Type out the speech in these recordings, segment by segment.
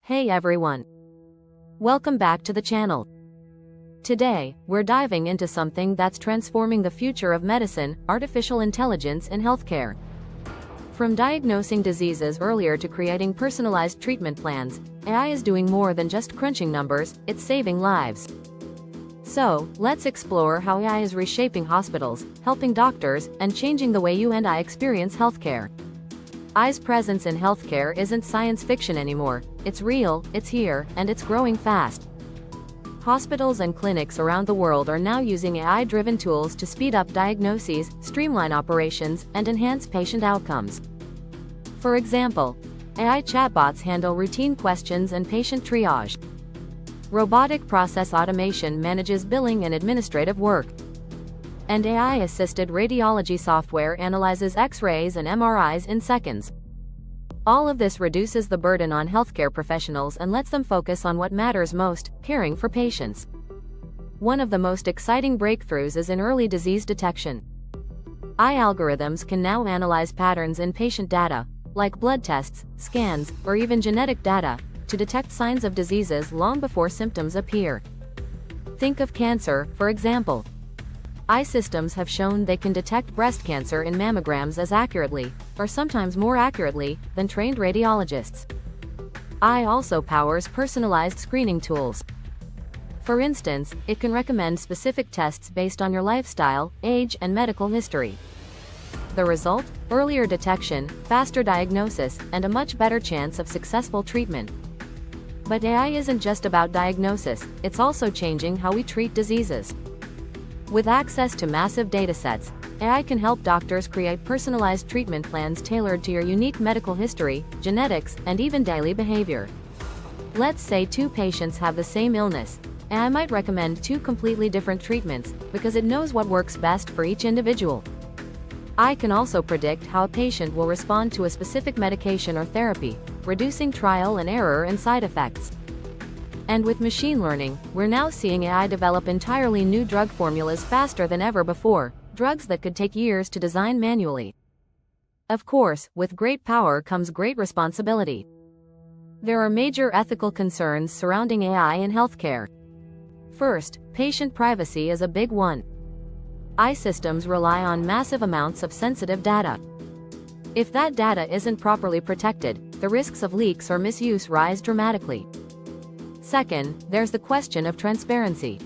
Hey everyone! Welcome back to the channel. Today, we're diving into something that's transforming the future of medicine: artificial intelligence in healthcare. From diagnosing diseases earlier to creating personalized treatment plans, AI is doing more than just crunching numbers, it's saving lives. So, let's explore how AI is reshaping hospitals, helping doctors, and changing the way you and I experience healthcare. AI's presence in healthcare isn't science fiction anymore. It's real, it's here, and it's growing fast. Hospitals and clinics around the world are now using AI-driven tools to speed up diagnoses, streamline operations, and enhance patient outcomes. For example, AI chatbots handle routine questions and patient triage. Robotic process automation manages billing and administrative work. And AI-assisted radiology software analyzes X-rays and MRIs in seconds. All of this reduces the burden on healthcare professionals and lets them focus on what matters most: caring for patients. One of the most exciting breakthroughs is in early disease detection. AI algorithms can now analyze patterns in patient data, like blood tests, scans, or even genetic data, to detect signs of diseases long before symptoms appear. Think of cancer, for example. AI systems have shown they can detect breast cancer in mammograms as accurately, or sometimes more accurately, than trained radiologists. AI also powers personalized screening tools. For instance, it can recommend specific tests based on your lifestyle, age, and medical history. The result? Earlier detection, faster diagnosis, and a much better chance of successful treatment. But AI isn't just about diagnosis, it's also changing how we treat diseases. With access to massive datasets, AI can help doctors create personalized treatment plans tailored to your unique medical history, genetics, and even daily behavior. Let's say two patients have the same illness. AI might recommend two completely different treatments, because it knows what works best for each individual. AI can also predict how a patient will respond to a specific medication or therapy, reducing trial and error and side effects. And with machine learning, we're now seeing AI develop entirely new drug formulas faster than ever before, drugs that could take years to design manually. Of course, with great power comes great responsibility. There are major ethical concerns surrounding AI in healthcare. First, patient privacy is a big one. AI systems rely on massive amounts of sensitive data. If that data isn't properly protected, the risks of leaks or misuse rise dramatically. Second, there's the question of transparency.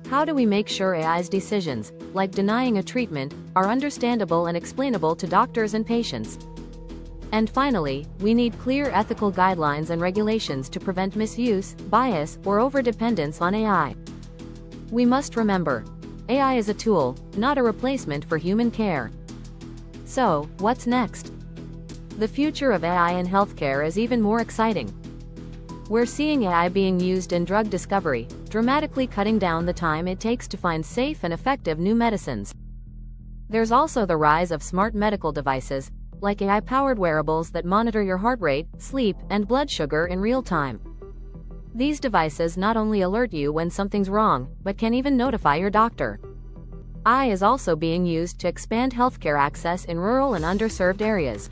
How do we make sure AI's decisions, like denying a treatment, are understandable and explainable to doctors and patients? And finally, we need clear ethical guidelines and regulations to prevent misuse, bias, or overdependence on AI. We must remember, AI is a tool, not a replacement for human care. So, what's next? The future of AI in healthcare is even more exciting. We're seeing AI being used in drug discovery, dramatically cutting down the time it takes to find safe and effective new medicines. There's also the rise of smart medical devices, like AI-powered wearables that monitor your heart rate, sleep, and blood sugar in real time. These devices not only alert you when something's wrong, but can even notify your doctor. AI is also being used to expand healthcare access in rural and underserved areas.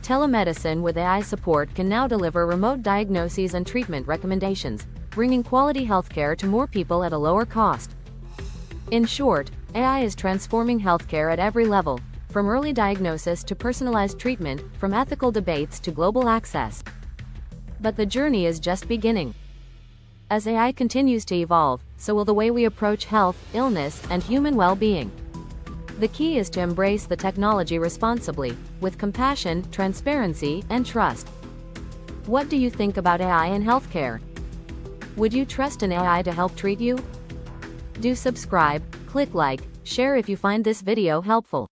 Telemedicine with AI support can now deliver remote diagnoses and treatment recommendations, bringing quality healthcare to more people at a lower cost. In short, AI is transforming healthcare at every level, from early diagnosis to personalized treatment, from ethical debates to global access. But the journey is just beginning. As AI continues to evolve, so will the way we approach health, illness, and human well-being. The key is to embrace the technology responsibly, with compassion, transparency, and trust. What do you think about AI in healthcare? Would you trust an AI to help treat you? Do subscribe, click like, share if you find this video helpful.